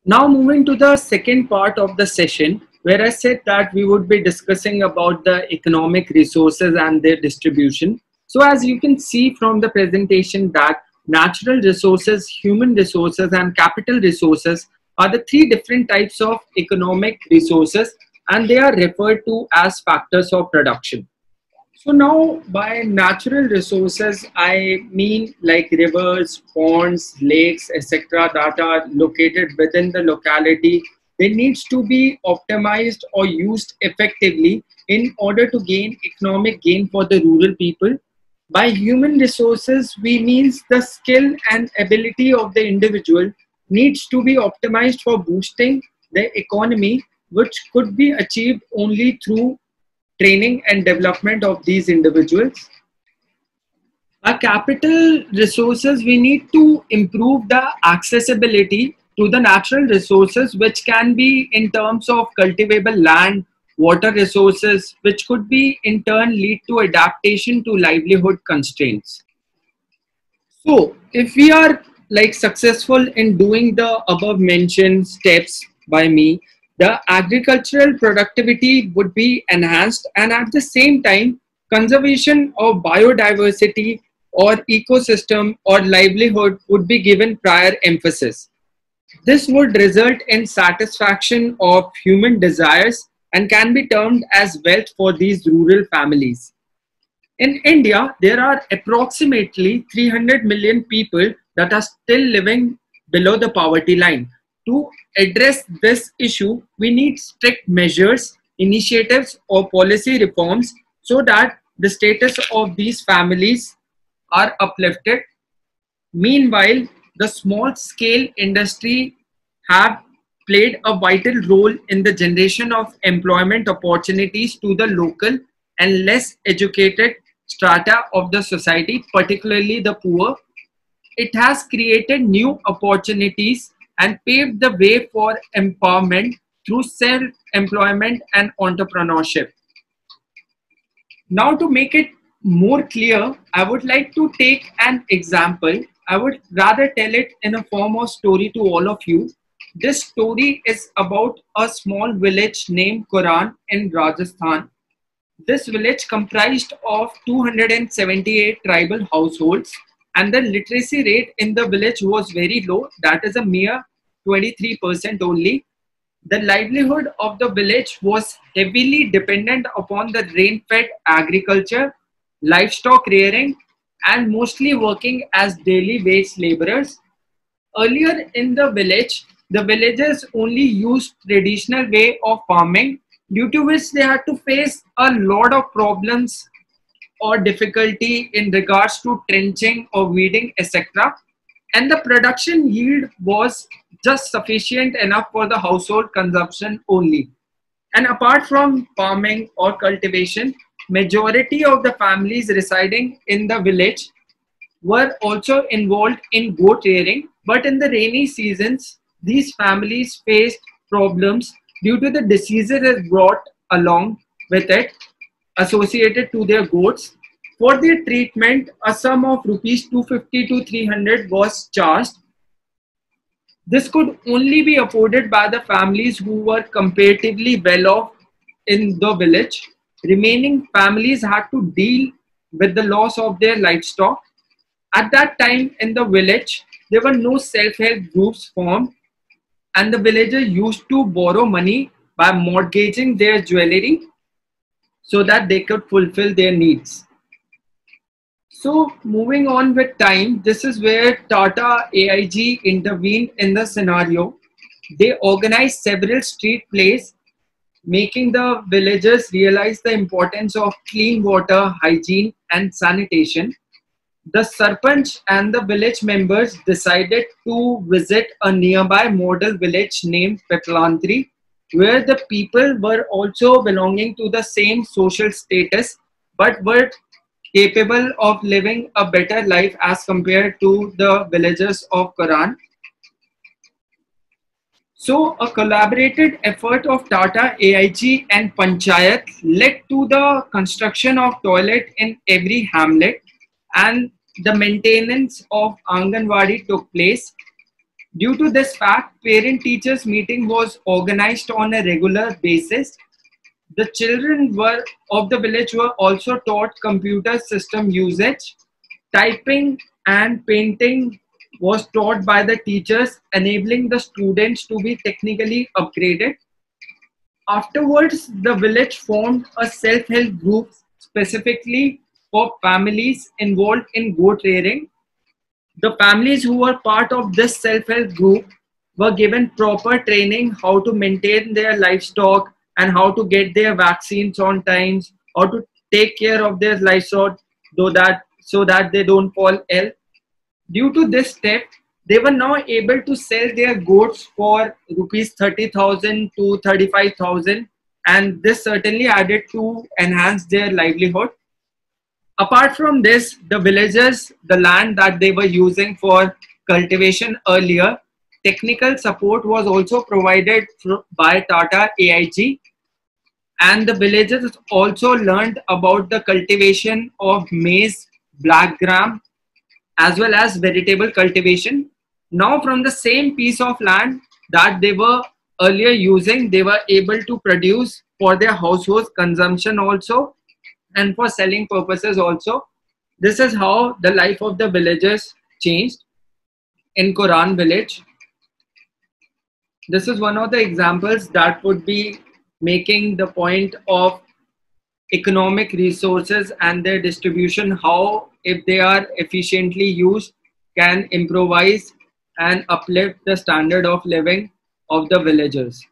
Now moving to the second part of the session, where I said that we would be discussing about the economic resources and their distribution. So as you can see from the presentation that natural resources, human resources and capital resources are the three different types of economic resources, and they are referred to as factors of production. So now by natural resources, I mean like rivers, ponds, lakes, etc. that are located within the locality. They needs to be optimized or used effectively in order to gain economic gain for the rural people. By human resources, we means the skill and ability of the individual needs to be optimized for boosting the economy, which could be achieved only through training and development of these individuals. Our capital resources, we need to improve the accessibility to the natural resources, which can be in terms of cultivable land, water resources, which could be in turn lead to adaptation to livelihood constraints. So if we are like successful in doing the above mentioned steps by me, the agricultural productivity would be enhanced, and at the same time, conservation of biodiversity or ecosystem or livelihood would be given prior emphasis. This would result in satisfaction of human desires and can be termed as wealth for these rural families. In India, there are approximately 300 million people that are still living below the poverty line. To address this issue, we need strict measures, initiatives, or policy reforms so that the status of these families are uplifted. Meanwhile, the small scale industry have played a vital role in the generation of employment opportunities to the local and less educated strata of the society, particularly the poor. It has created new opportunities and paved the way for empowerment through self-employment and entrepreneurship. Now, to make it more clear, I would like to take an example. I would rather tell it in a form of story to all of you. This story is about a small village named Quran in Rajasthan. This village comprised of 278 tribal households, and the literacy rate in the village was very low, that is a mere 23% only. The livelihood of the village was heavily dependent upon the rain-fed agriculture, livestock rearing, and mostly working as daily wage laborers. Earlier in the villagers only used traditional way of farming, due to which they had to face a lot of problems or difficulty in regards to trenching or weeding, etc. And the production yield was just sufficient enough for the household consumption only. And apart from farming or cultivation, majority of the families residing in the village were also involved in goat rearing. But in the rainy seasons, these families faced problems due to the diseases it brought along with it associated to their goats. For their treatment, a sum of rupees 250 to 300 was charged. This could only be afforded by the families who were comparatively well off in the village. Remaining families had to deal with the loss of their livestock. At that time in the village, there were no self-help groups formed, and the villagers used to borrow money by mortgaging their jewelry so that they could fulfill their needs. So moving on with time, this is where Tata AIG intervened in the scenario. They organized several street plays, making the villagers realize the importance of clean water, hygiene and sanitation. The Sarpanch and the village members decided to visit a nearby model village named Peplantri, where the people were also belonging to the same social status but were capable of living a better life as compared to the villagers of Quran. So a collaborated effort of Tata, AIG and Panchayat led to the construction of toilet in every hamlet, and the maintenance of Anganwadi took place. Due to this fact, parent-teachers meeting was organized on a regular basis. The children of the village were also taught computer system usage. Typing and painting was taught by the teachers, enabling the students to be technically upgraded. Afterwards, the village formed a self-help group specifically for families involved in goat rearing. The families who were part of this self-help group were given proper training how to maintain their livestock and how to get their vaccines on times, how to take care of their livestock so that they don't fall ill. Due to this step, they were now able to sell their goats for rupees 30,000 to 35,000, and this certainly added to enhance their livelihood. Apart from this, the villagers, the land that they were using for cultivation earlier, technical support was also provided by Tata AIG, and the villagers also learned about the cultivation of maize, black gram, as well as vegetable cultivation. Now from the same piece of land that they were earlier using, they were able to produce for their household consumption also and for selling purposes also. This is how the life of the villagers changed in Quran village. This is one of the examples that would be making the point of economic resources and their distribution, how if they are efficiently used can improvise and uplift the standard of living of the villagers.